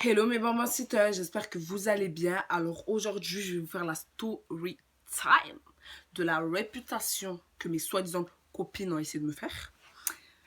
Hello mes mamacita, j'espère que vous allez bien. Alors aujourd'hui, je vais vous faire la story time de la réputation que mes soi-disant copines ont essayé de me faire.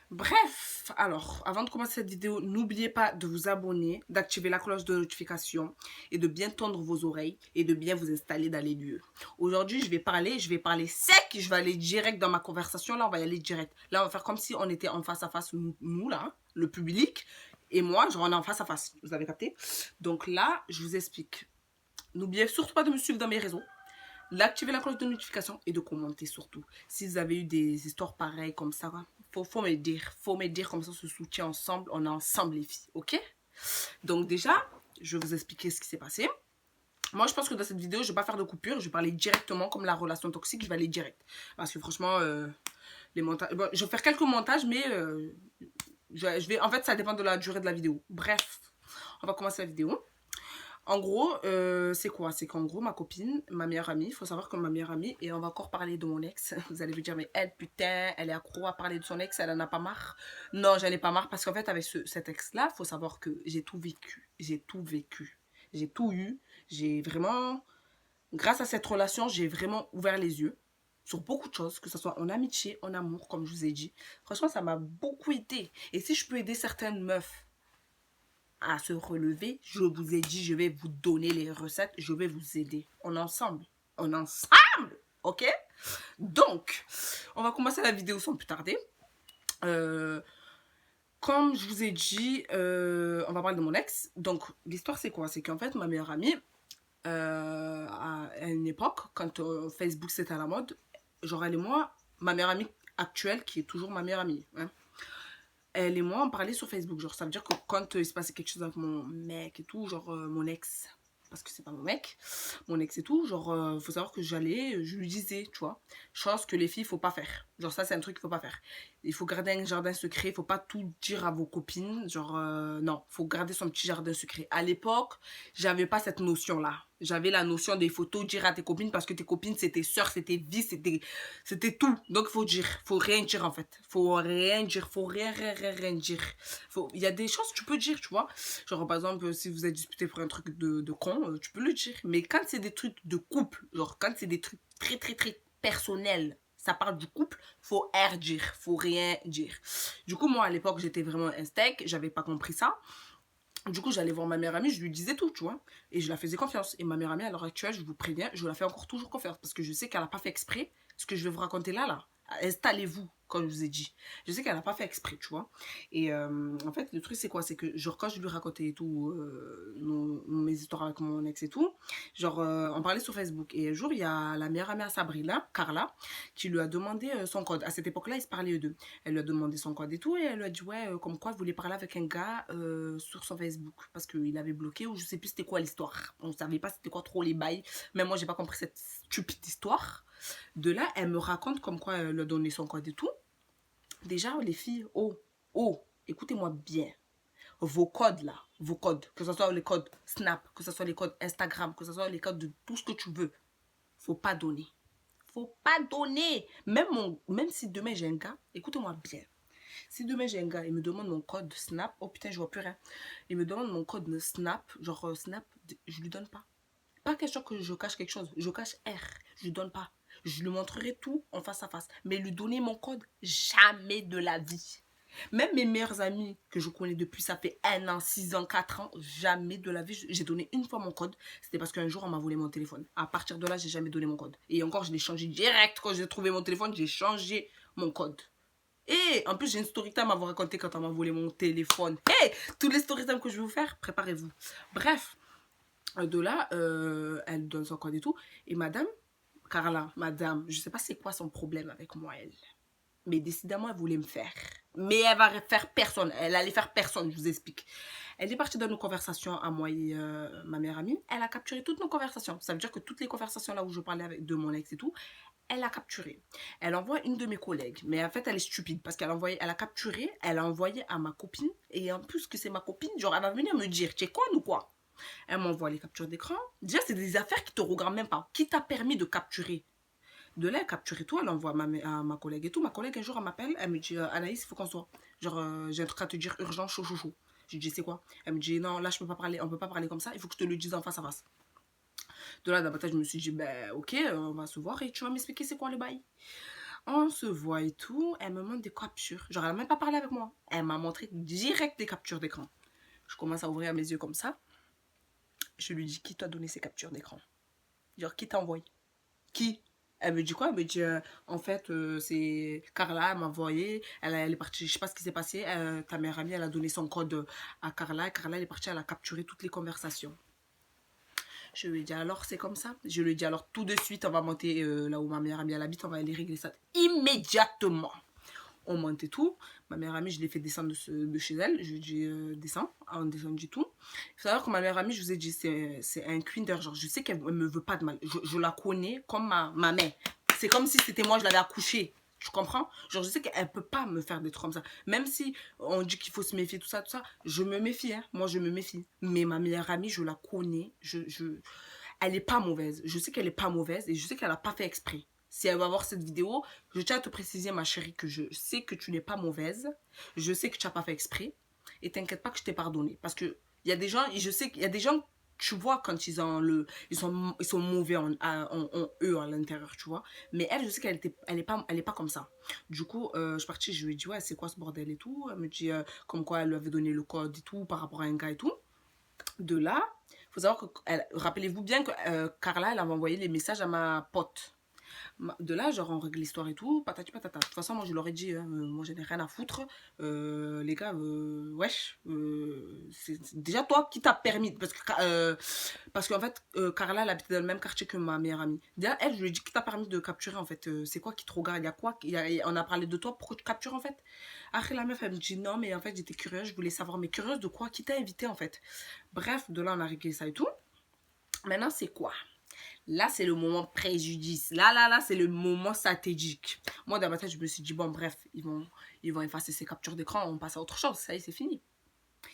Bref, alors, avant de commencer cette vidéo, n'oubliez pas de vous abonner, d'activer la cloche de notification et de bien tendre vos oreilles et de bien vous installer dans les lieux. Aujourd'hui, je vais parler sec, je vais aller direct dans ma conversation. Là, on va y aller direct. Là, on va faire comme si on était en face à face, nous là, le public. Et moi, genre, on est en face à face. Vous avez capté? Donc là, je vous explique. N'oubliez surtout pas de me suivre dans mes réseaux, d'activer la cloche de notification et de commenter surtout. Si vous avez eu des histoires pareilles comme ça, faut me dire. Faut me dire, comme ça on se soutient ensemble. On est ensemble les filles, ok? Donc déjà, je vais vous expliquer ce qui s'est passé. Moi, je pense que dans cette vidéo, je vais pas faire de coupure. Je vais parler directement comme la relation toxique. Je vais aller direct. Parce que franchement, les montages... Bon, je vais faire quelques montages, mais je vais... En fait, ça dépend de la durée de la vidéo. Bref, on va commencer la vidéo. En gros, c'est quoi? C'est qu'en gros, ma copine, ma meilleure amie, il faut savoir que ma meilleure amie, et on va encore parler de mon ex. Vous allez vous dire, mais elle, putain, elle est accro à parler de son ex, elle en a pas marre. Non, j'en ai pas marre parce qu'en fait, avec cet ex-là, il faut savoir que j'ai tout vécu. J'ai tout vécu. J'ai tout eu. J'ai vraiment, grâce à cette relation, j'ai vraiment ouvert les yeux sur beaucoup de choses, que ce soit en amitié, en amour, comme je vous ai dit. Franchement, ça m'a beaucoup aidé. Et si je peux aider certaines meufs à se relever, je vous ai dit, je vais vous donner les recettes, je vais vous aider. On est ensemble. On est ensemble. Ok? Donc, on va commencer la vidéo sans plus tarder. Comme je vous ai dit, on va parler de mon ex. Donc, l'histoire, c'est quoi? C'est qu'en fait, ma meilleure amie, à une époque, quand Facebook c'était à la mode, genre elle et moi, ma meilleure amie actuelle, qui est toujours ma meilleure amie, hein, elle et moi, on parlait sur Facebook. Genre, ça veut dire que quand il se passait quelque chose avec mon mec et tout, genre mon ex, parce que c'est pas mon mec, mon ex et tout, genre, faut savoir que je lui disais, tu vois, chose que les filles, faut pas faire. Genre, ça, c'est un truc qu'il faut pas faire. Il faut garder un jardin secret, il faut pas tout dire à vos copines. Genre, non, faut garder son petit jardin secret. À l'époque, j'avais pas cette notion-là. J'avais la notion des photos, dire à tes copines, parce que tes copines, c'est tes soeurs, c'est tes vies, c'était tout. Donc, il faut dire. Faut rien dire, en fait. Faut rien dire. Faut rien dire. Il y a des choses que tu peux dire, tu vois. Genre, par exemple, si vous êtes disputé pour un truc de con, tu peux le dire. Mais quand c'est des trucs de couple, genre, quand c'est des trucs très personnels, ça parle du couple, faut rien dire. Faut rien dire. Du coup, moi, à l'époque, j'étais vraiment un steak. J'avais pas compris ça. Du coup, j'allais voir ma meilleure amie, je lui disais tout, tu vois. Et je la faisais confiance. Et ma meilleure amie, à l'heure actuelle, je vous préviens, je la fais encore toujours confiance. Parce que je sais qu'elle n'a pas fait exprès ce que je vais vous raconter là. Installez-vous, comme je vous ai dit. Je sais qu'elle n'a pas fait exprès, tu vois. Et en fait, le truc, c'est quoi? C'est que, genre, quand je lui racontais et tout, mes histoires avec mon ex et tout, genre, on parlait sur Facebook. Et un jour, il y a la meilleure amie à Sabrina, Carla, qui lui a demandé son code. À cette époque-là, ils se parlaient eux deux. Elle lui a demandé son code et tout. Et elle lui a dit, ouais, comme quoi, elle voulait parler avec un gars sur son Facebook. Parce qu'il avait bloqué ou je sais plus c'était quoi l'histoire. On savait pas c'était quoi trop les bails. Mais moi, j'ai pas compris cette stupide histoire. De là, elle me raconte comme quoi elle lui a donné son code et tout. Déjà, les filles, écoutez-moi bien. Vos codes là, vos codes, que ce soit les codes Snap, que ce soit les codes Instagram, que ce soit les codes de tout ce que tu veux, faut pas donner. Faut pas donner. Même si demain j'ai un gars, écoutez-moi bien. Si demain j'ai un gars, il me demande mon code Snap, oh putain, je vois plus rien. Il me demande mon code Snap, genre Snap, je lui donne pas. Pas question que je cache quelque chose, je cache R, je lui donne pas. Je lui montrerai tout en face à face. Mais lui donner mon code, jamais de la vie. Même mes meilleurs amis que je connais depuis, ça fait 1 an, 6 ans, 4 ans, jamais de la vie. J'ai donné une fois mon code. C'était parce qu'un jour, on m'a volé mon téléphone. À partir de là, j'ai jamais donné mon code. Et encore, je l'ai changé direct. Quand j'ai trouvé mon téléphone, j'ai changé mon code. Et en plus, j'ai une story time à vous raconter quand on m'a volé mon téléphone. Hey, tous les story time que je vais vous faire, préparez-vous. Bref, de là, elle donne son code et tout. Et madame, Carla, madame, je sais pas c'est quoi son problème avec moi, elle. Mais décidément, elle voulait me faire. Mais elle va faire personne. Elle allait faire personne, je vous explique. Elle est partie dans nos conversations à moi et ma meilleure amie. Elle a capturé toutes nos conversations. Ça veut dire que toutes les conversations là où je parlais de mon ex et tout, elle a capturé. Elle envoie une de mes collègues. Mais en fait, elle est stupide parce elle a capturé, elle a envoyé à ma copine. Et en plus que c'est ma copine, genre, elle va venir me dire, tu es con ou quoi? Elle m'envoie les captures d'écran. Déjà, c'est des affaires qui te regardent même pas. Qui t'a permis de capturer? De là, elle capture et tout, elle envoie à ma collègue et tout. Ma collègue, un jour, elle m'appelle, elle me dit Anaïs, il faut qu'on soit. Genre, j'ai un truc à te dire urgent, chaud. Je lui dis, c'est quoi? Elle me dit, non, là, je peux pas parler, on peut pas parler comme ça, il faut que je te le dise en face à face. De là, d'abord, je me suis dit, ben, ok, on va se voir et tu vas m'expliquer c'est quoi le bail. On se voit et tout, elle me montre des captures. Genre, elle n'a même pas parlé avec moi. Elle m'a montré direct des captures d'écran. Je commence à ouvrir mes yeux comme ça. Je lui dis, qui t'a donné ces captures d'écran? Genre, qui t'a envoyé? Qui? Elle me dit quoi? Elle me dit, en fait, c'est Carla, elle m'a envoyé. Elle est partie, je sais pas ce qui s'est passé. Ta meilleure amie, elle a donné son code à Carla. Et Carla, elle est partie, elle a capturé toutes les conversations. Je lui ai dit, alors, c'est comme ça? Je lui ai dit, alors, tout de suite, on va monter là où ma meilleure amie, elle habite. On va aller régler ça immédiatement. On monte et tout. Ma meilleure amie, je l'ai fait descendre de chez elle. Je lui ai dit, descends. On descend du tout. Il faut savoir que ma meilleure amie, je vous ai dit, c'est un Kinder. Genre, je sais qu'elle ne me veut pas de mal. Je la connais comme ma mère. C'est comme si c'était moi, je l'avais accouchée. Tu comprends? Genre, je sais qu'elle ne peut pas me faire des trucs comme ça. Même si on dit qu'il faut se méfier, tout ça, je me méfie. Hein. Moi, je me méfie. Mais ma meilleure amie, je la connais. Elle n'est pas mauvaise. Je sais qu'elle n'est pas mauvaise et je sais qu'elle n'a pas fait exprès. Si elle va voir cette vidéo, je tiens à te préciser, ma chérie, que je sais que tu n'es pas mauvaise. Je sais que tu n'as pas fait exprès. Et t'inquiète pas que je t'ai pardonné. Parce que il y a des gens, et je sais qu'il y a des gens, tu vois, quand ils sont mauvais eux à l'intérieur, tu vois. Mais elle, je sais qu'elle est pas comme ça. Du coup, je suis partie, je lui ai dit, ouais, c'est quoi ce bordel et tout. Elle me dit, comme quoi elle lui avait donné le code et tout, par rapport à un gars et tout. De là, il faut savoir que, rappelez-vous bien que Carla, elle avait envoyé les messages à ma pote. De là, genre, on règle l'histoire et tout, patati patata. De toute façon, moi, je leur ai dit, hein, moi, j'en ai rien à foutre. Les gars, wesh, c'est déjà toi qui t'as permis. Parce qu'en fait, Carla, elle habitait dans le même quartier que ma meilleure amie. Déjà, elle, je lui ai dit, qui t'a permis de capturer, en fait? C'est quoi qui te regarde? Il y a quoi? On a parlé de toi, pourquoi tu captures, en fait? Après, la meuf, elle me dit, non, mais en fait, j'étais curieuse, je voulais savoir. Mais curieuse de quoi? Qui t'a invité, en fait? Bref, de là, on a réglé ça et tout. Maintenant, c'est quoi? Là, c'est le moment préjudice. Là, c'est le moment stratégique. Moi, dans ma tête, je me suis dit, bon, bref, ils vont effacer ces captures d'écran, on passe à autre chose. Ça y est, c'est fini.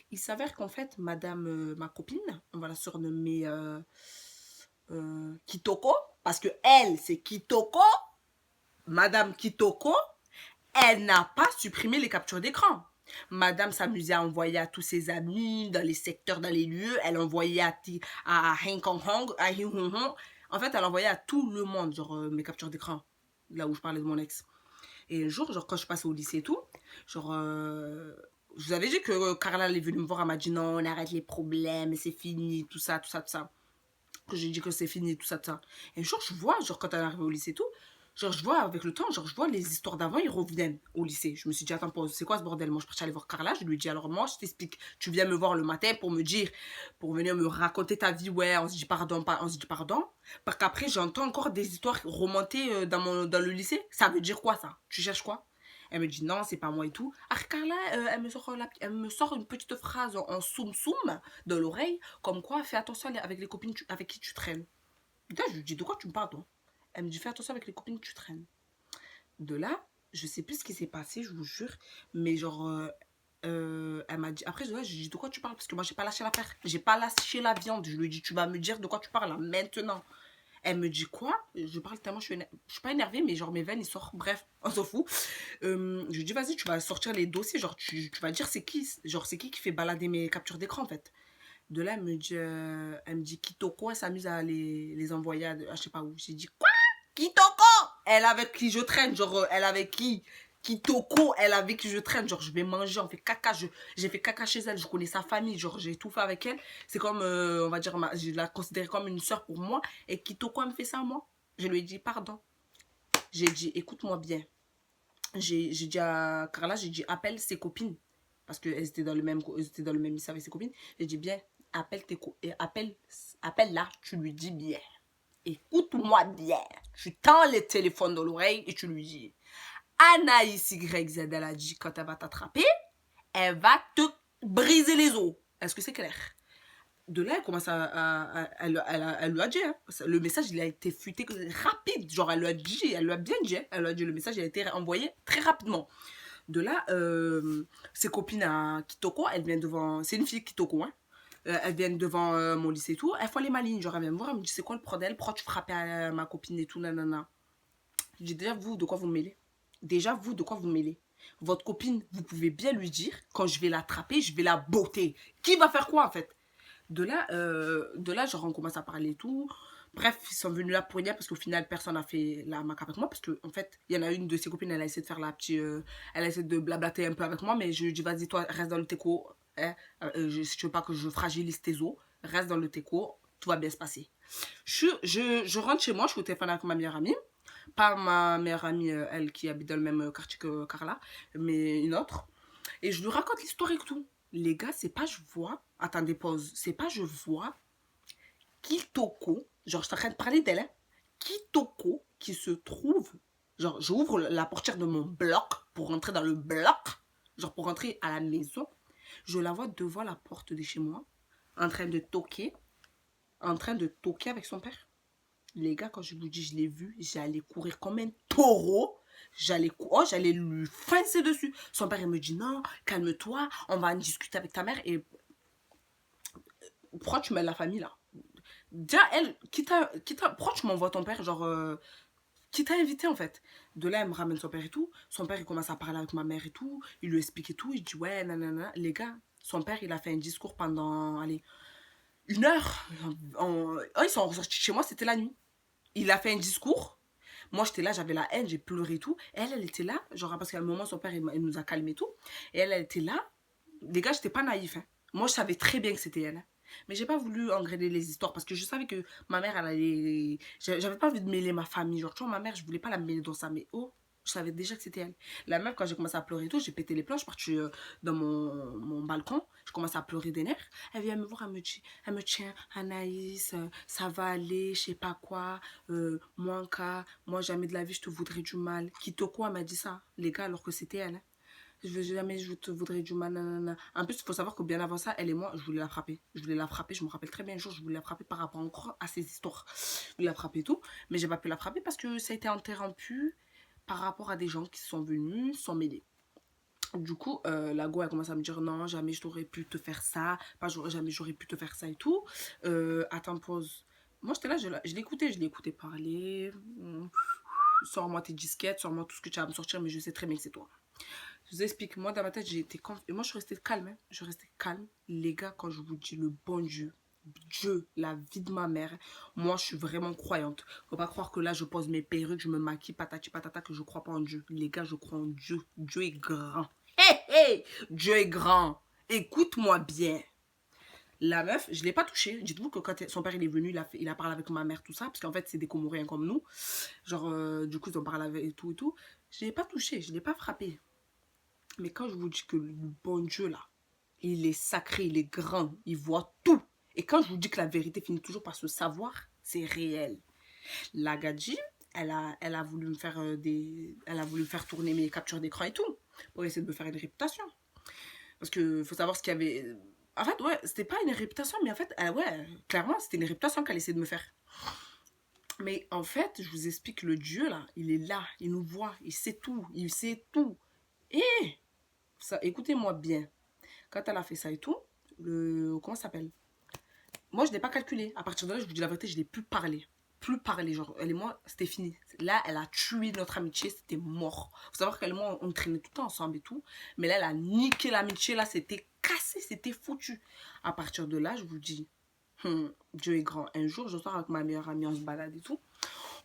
Il s'avère qu'en fait, madame, ma copine, on va la surnommer Kitoko, parce que elle, c'est Kitoko. Madame Kitoko, elle n'a pas supprimé les captures d'écran. Madame s'amusait à envoyer à tous ses amis, dans les secteurs, dans les lieux. Elle envoyait à Hong Kong, à Hong Kong. En fait, elle envoyait à tout le monde, genre, mes captures d'écran. Là où je parlais de mon ex. Et un jour, genre, quand je passais au lycée et tout, genre, je vous avais dit que Carla, elle est venue me voir, elle m'a dit non, on arrête les problèmes, c'est fini, tout ça, tout ça, tout ça. Que j'ai dit que c'est fini, tout ça, tout ça. Et un jour, je vois, genre, quand elle est arrivée au lycée et tout, genre, je vois avec le temps, genre, je vois les histoires d'avant, ils reviennent au lycée. Je me suis dit, attends, pause, c'est quoi ce bordel? Moi, je suis partie aller voir Carla, je lui ai dit, alors moi, je t'explique, tu viens me voir le matin pour me dire, pour venir me raconter ta vie, ouais, on se dit pardon, on se dit pardon. Parce qu'après, j'entends encore des histoires remonter dans le lycée. Ça veut dire quoi, ça? Tu cherches quoi? Elle me dit non, c'est pas moi et tout. Ah, Carla, elle me sort une petite phrase en soum soum dans l'oreille, comme quoi fais attention avec les copines avec qui tu traînes. Là, je lui dis de quoi tu me parles, toi? Elle me dit fais attention avec les copines que tu traînes. De là, je sais plus ce qui s'est passé, je vous jure, mais genre, elle m'a dit, après, je lui ai dit de quoi tu parles? Parce que moi, j'ai pas lâché l'affaire, j'ai pas lâché la viande. Je lui ai dit, tu vas me dire de quoi tu parles là, maintenant. Elle me dit quoi? Je parle tellement, je suis pas énervée, mais genre mes veines, ils sortent. Bref, on s'en fout. Je lui dis, vas-y, tu vas sortir les dossiers. Genre, tu vas dire c'est qui? Genre, c'est qui fait balader mes captures d'écran, en fait. De là, elle me dit Kitoko, elle s'amuse à les envoyer à je sais pas où. J'ai dit, quoi? Kitoko? Elle avec qui je traîne. Genre, elle avec qui? Kitoko, elle avec qui je traîne. Genre, je vais manger, on fait caca. J'ai fait caca chez elle, je connais sa famille. Genre, j'ai tout fait avec elle. C'est comme, on va dire, je la considère comme une soeur pour moi. Et Kitoko, elle me fait ça à moi. Je lui ai dit, pardon. J'ai dit, écoute-moi bien. J'ai dit à Carla, j'ai dit, appelle ses copines. Parce qu'elles étaient dans le même lycée avec ses copines. J'ai dit, bien, appelle là, tu lui dis bien. Écoute-moi bien. Tu tends les téléphones dans l'oreille et tu lui dis, Anaïs YZ, elle a dit, quand elle va t'attraper, elle va te briser les os. Est-ce que c'est clair? De là, elle commence elle lui a dit, hein, le message, il a été fuité rapide. Genre, elle lui a bien dit, hein, elle lui a dit, le message, il a été envoyé très rapidement. De là, ses copines à Kitoko, elles viennent devant, c'est une fille Kitoko, hein. Elles viennent devant mon lycée et tout. Elles font les malines. Genre, elles viennent me voir, elles me disent, c'est quoi le problème? Pourquoi tu frappais à ma copine et tout, nanana. Je dis, déjà, vous, de quoi vous mêlez? Déjà, vous, de quoi vous mêlez? Votre copine, vous pouvez bien lui dire, quand je vais l'attraper, je vais la botter. Qui va faire quoi, en fait? De là, genre, on commence à parler et tout. Bref, ils sont venus là pour rien parce qu'au final, personne n'a fait la mac avec moi. Parce qu'en en fait, il y en a une de ses copines, elle a essayé de faire la petite. Elle a essayé de blablater un peu avec moi, mais je lui dis, vas-y, toi, reste dans le teco. Hein. Si tu veux pas que je fragilise tes os, reste dans le teco, tout va bien se passer. Je rentre chez moi, je suis au téléphone avec ma meilleure amie. Pas ma meilleure amie, elle qui habite dans le même quartier que Carla, mais une autre. Et je lui raconte l'histoire et tout. Les gars, c'est pas je vois. Attendez, pause. C'est pas je vois Kitoko. Genre, je suis en train de parler d'elle. Hein. Kitoko qui se trouve. Genre, j'ouvre la portière de mon bloc pour rentrer dans le bloc. Genre, pour rentrer à la maison. Je la vois devant la porte de chez moi. En train de toquer. En train de toquer avec son père. Les gars, quand je vous dis, je l'ai vu, j'allais courir comme un taureau. J'allais lui foncer dessus. Son père, il me dit, non, calme-toi, on va en discuter avec ta mère. Et pourquoi tu mets la famille là? Déjà, elle, pourquoi tu m'envoies ton père, genre, qui t'a invité en fait? De là, elle me ramène son père et tout. Son père, il commence à parler avec ma mère et tout. Il lui explique et tout. Il dit, ouais, nanana. Les gars, son père, il a fait un discours pendant, allez, 1 heure. Ils sont ressortis chez moi, c'était la nuit. Il a fait un discours. Moi, j'étais là, j'avais la haine, j'ai pleuré et tout. Et elle était là, genre, parce qu'à un moment, son père, il nous a calmés et tout. Et elle était là. Les gars, j'étais pas naïf. Hein. Moi, je savais très bien que c'était elle. Hein. Mais j'ai pas voulu engrainer les histoires parce que je savais que ma mère, elle allait. J'avais pas envie de mêler ma famille. Genre, tu vois, ma mère, je voulais pas la mêler dans ça. Mais oh, je savais déjà que c'était elle. La meuf, quand j'ai commencé à pleurer et tout, j'ai pété les plombs. Je suis partie dans mon balcon. Je commençais à pleurer des nerfs. Elle vient me voir, elle me tient, Anaïs, ça va aller, je sais pas quoi. Moi, jamais de la vie, je te voudrais du mal. Kitoko, elle m'a dit ça, les gars, alors que c'était elle. Hein. Jamais je te voudrais du mal. Nanana. En plus, il faut savoir que bien avant ça, elle et moi, je voulais la frapper. Je voulais la frapper. Je me rappelle très bien un jour, je voulais la frapper par rapport encore à ces histoires. Je voulais la frapper et tout. Mais j'ai pas pu la frapper parce que ça a été interrompu par rapport à des gens qui sont venus s'en mêler. Du coup, la go, elle commence à me dire non, jamais je t'aurais pu te faire ça. Pas jamais j'aurais pu te faire ça et tout. Attends, pause. Moi, j'étais là, je l'écoutais parler. Sors-moi tes disquettes, sors-moi tout ce que tu as à me sortir, mais je sais très bien que c'est toi. Je vous explique, moi dans ma tête, j'ai été et moi je suis restée calme, hein. Je restais calme. Les gars, quand je vous dis le bon Dieu, Dieu, la vie de ma mère, moi je suis vraiment croyante. Faut pas croire que là je pose mes perruques, je me maquille, patati patata, que je crois pas en Dieu. Les gars, je crois en Dieu. Dieu est grand. Hé hé, Dieu est grand. Écoute-moi bien. La meuf, je l'ai pas touchée. Dites-vous que quand son père il est venu, il a parlé avec ma mère, tout ça, parce qu'en fait c'est des Comoriens comme nous. Genre, du coup ils ont parlé avec et tout et tout. Je l'ai pas touchée, je l'ai pas frappée. Mais quand je vous dis que le bon Dieu, là, il est sacré, il est grand, il voit tout. Et quand je vous dis que la vérité finit toujours par se savoir, c'est réel. La Gadji, elle a voulu me faire elle a voulu faire tourner mes captures d'écran et tout, pour essayer de me faire une réputation. Parce que faut savoir ce qu'il y avait. En fait, ouais, c'était pas une réputation, mais en fait, ouais, clairement, c'était une réputation qu'elle essayait de me faire. Mais en fait, je vous explique, le Dieu, là, il est là, il nous voit, il sait tout, il sait tout. Et ça, écoutez-moi bien. Quand elle a fait ça et tout, comment ça s'appelle? Moi, je n'ai pas calculé. À partir de là, je vous dis la vérité, je n'ai plus parlé. Plus parlé. Genre, elle et moi, c'était fini. Là, elle a tué notre amitié, c'était mort. Faut savoir qu'elle et moi, on traînait tout le temps ensemble et tout. Mais là, elle a niqué l'amitié. Là, c'était cassé, c'était foutu. À partir de là, je vous dis, Dieu est grand. Un jour, je sors avec ma meilleure amie, on se balade et tout.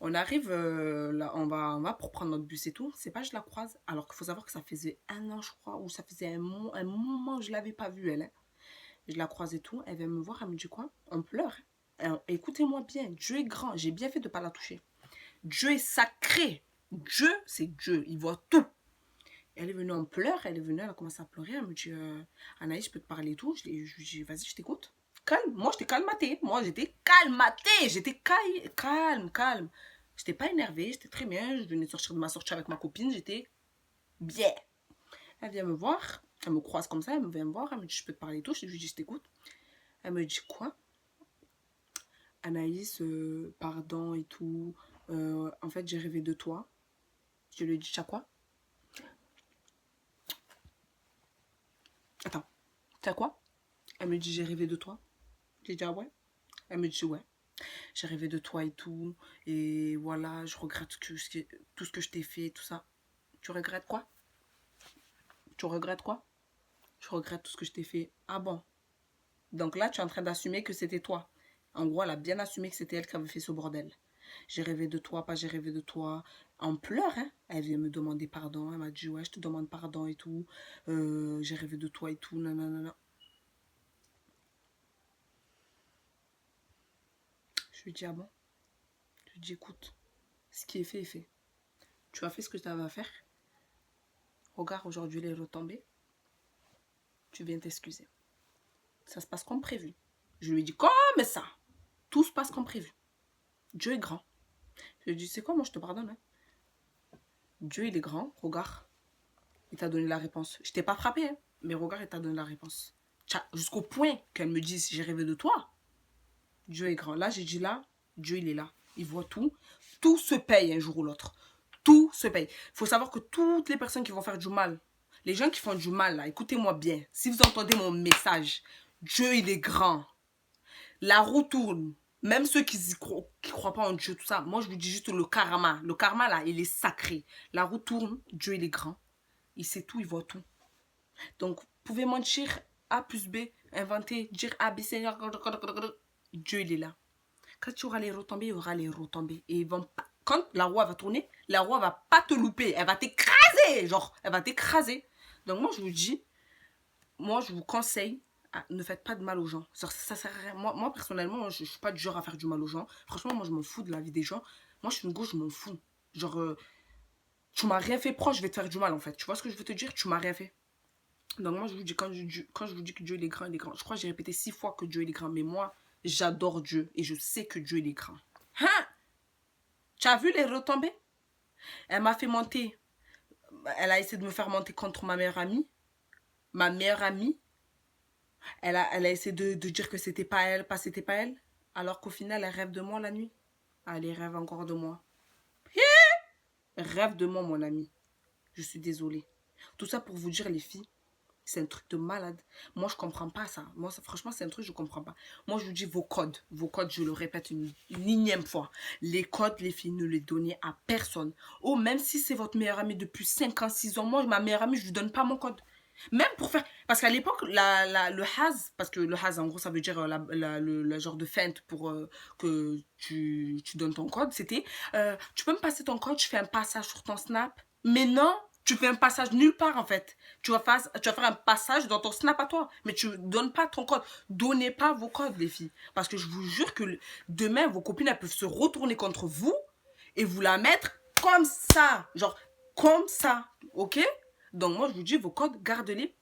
On arrive, là, on va pour prendre notre bus et tout. C'est pas, je la croise. Alors qu'il faut savoir que ça faisait 1 an, je crois, ou ça faisait un moment que je l'avais pas vue, elle. Hein. Je la croise et tout. Elle vient me voir, elle me dit quoi? On pleure. Écoutez-moi bien, Dieu est grand. J'ai bien fait de ne pas la toucher. Dieu est sacré. Dieu, c'est Dieu. Il voit tout. Elle est venue en pleurs. Elle est venue, elle a commencé à pleurer. Elle me dit, Anaïs, je peux te parler et tout. Je lui dis, vas-y, je t'écoute. Calme. Moi, j'étais calmatée. Moi, j'étais calmatée. J'étais calme, calme. J'étais pas énervée. J'étais très bien. Je venais de sortir de ma sortie avec ma copine. J'étais bien. Elle vient me voir. Elle me croise comme ça. Elle vient me voir. Elle me dit, je peux te parler et tout. Je lui dis, je t'écoute. Elle me dit, quoi? Anaïs, pardon et tout. En fait, j'ai rêvé de toi. Je lui ai dit, tu sais quoi? Attends, tu sais quoi? Elle me dit, j'ai rêvé de toi. J'ai dit, ah ouais? Elle me dit, ouais. J'ai rêvé de toi et tout. Et voilà, je regrette tout ce que je t'ai fait, tout ça. Tu regrettes quoi? Tu regrettes quoi? Je regrette tout ce que je t'ai fait. Ah bon? Donc là, tu es en train d'assumer que c'était toi. En gros, elle a bien assumé que c'était elle qui avait fait ce bordel. J'ai rêvé de toi, pas j'ai rêvé de toi. En pleurs, hein. Elle vient me demander pardon. Elle m'a dit, ouais, je te demande pardon et tout. J'ai rêvé de toi et tout. Nanana. Je lui dis, ah bon? Je lui dis, écoute, ce qui est fait est fait. Tu as fait ce que tu avais à faire. Regarde, aujourd'hui, elle est retombée. Tu viens t'excuser. Ça se passe comme prévu. Je lui dis, comme ça. Tout se passe comme prévu. Dieu est grand. Je lui dis, c'est quoi, moi, je te pardonne. Hein. Dieu, il est grand. Regarde. Il t'a donné la réponse. Je t'ai pas frappé, hein, mais regarde, il t'a donné la réponse. Jusqu'au point qu'elle me dise, j'ai rêvé de toi. Dieu est grand. Là, j'ai dit là, Dieu, il est là. Il voit tout. Tout se paye un jour ou l'autre. Tout se paye. Il faut savoir que toutes les personnes qui vont faire du mal, les gens qui font du mal, là, écoutez-moi bien. Si vous entendez mon message, Dieu, il est grand. La roue tourne. Même ceux qui croient pas en Dieu, tout ça. Moi, je vous dis juste le karma. Le karma, là, il est sacré. La roue tourne. Dieu, il est grand. Il sait tout, il voit tout. Donc, vous pouvez mentir A plus B, inventer, dire A, B, C, Dieu, il est là. Quand tu auras les retombées, il y aura les retombées. Et ils vont pas... Quand la roue va tourner, la roue va pas te louper. Elle va t'écraser. Genre, elle va t'écraser. Donc, moi, je vous dis, moi, je vous conseille, ne faites pas de mal aux gens. Ça sert à rien. Moi personnellement, je suis pas du genre à faire du mal aux gens. Franchement, moi, je m'en fous de la vie des gens. Moi, je suis une gauche, je m'en fous. Genre, tu m'as rien fait proche, je vais te faire du mal, en fait. Tu vois ce que je veux te dire? Tu m'as rien fait. Donc moi, je vous dis, quand je vous dis que Dieu il est grand, il est grand. Je crois que j'ai répété 6 fois que Dieu il est grand. Mais moi, j'adore Dieu et je sais que Dieu il est grand. Hein? Tu as vu les retombées? Elle m'a fait monter. Elle a essayé de me faire monter contre ma meilleure amie. Ma meilleure amie. Elle a essayé de dire que c'était pas elle, c'était pas elle. Alors qu'au final, elle rêve de moi la nuit. Elle rêve encore de moi. Elle rêve de moi, mon ami. Je suis désolée. Tout ça pour vous dire, les filles, c'est un truc de malade. Moi, je comprends pas ça. Moi, franchement, c'est un truc que je comprends pas. Moi, je vous dis vos codes. Vos codes, je le répète une énième fois. Les codes, les filles, ne les donnez à personne. Oh, même si c'est votre meilleure amie depuis 5 ans, 6 ans, moi, ma meilleure amie, je lui donne pas mon code. Même pour faire... Parce qu'à l'époque, le has, parce que le has, en gros, ça veut dire le genre de feinte pour que tu donnes ton code, c'était, tu peux me passer ton code, je fais un passage sur ton Snap. Mais non, tu fais un passage nulle part, en fait. Tu vas faire un passage dans ton Snap à toi, mais tu donnes pas ton code. Donnez pas vos codes, les filles. Parce que je vous jure que demain, vos copines, elles peuvent se retourner contre vous et vous la mettre comme ça. Genre, comme ça, ok? Donc moi, je vous dis, vos codes, gardez-les.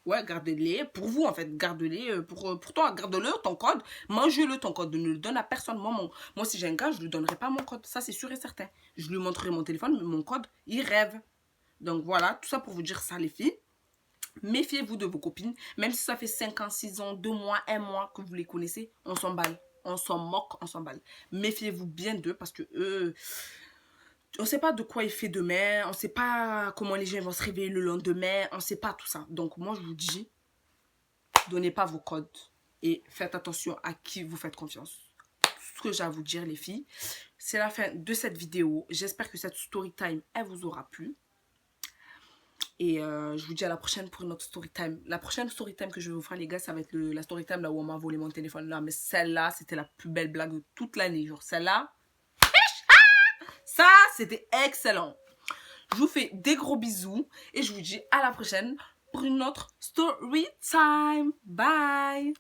Ouais, gardez-les pour vous, en fait. Gardez-les pour toi. Garde-le, ton code. Mange-le, ton code. Ne le donne à personne. Moi si j'ai un gars, je ne lui donnerai pas mon code. Ça, c'est sûr et certain. Je lui montrerai mon téléphone, mais mon code, il rêve. Donc voilà, tout ça pour vous dire ça, les filles. Méfiez-vous de vos copines. Même si ça fait 5 ans, 6 ans, 2 mois, 1 mois que vous les connaissez, on s'emballe. On s'en moque, on s'emballe. Méfiez-vous bien d'eux parce que eux... On ne sait pas de quoi il fait demain, on ne sait pas comment les gens vont se réveiller le lendemain, on ne sait pas tout ça. Donc moi, je vous dis, donnez pas vos codes et faites attention à qui vous faites confiance. Tout ce que j'ai à vous dire, les filles, c'est la fin de cette vidéo. J'espère que cette story time, elle vous aura plu. Et je vous dis à la prochaine pour une autre story time. La prochaine story time que je vais vous faire, les gars, ça va être la story time là où on m'a volé mon téléphone. Là, mais celle-là, c'était la plus belle blague de toute l'année. Genre, celle-là... Ça, c'était excellent. Je vous fais des gros bisous et je vous dis à la prochaine pour une autre story time. Bye.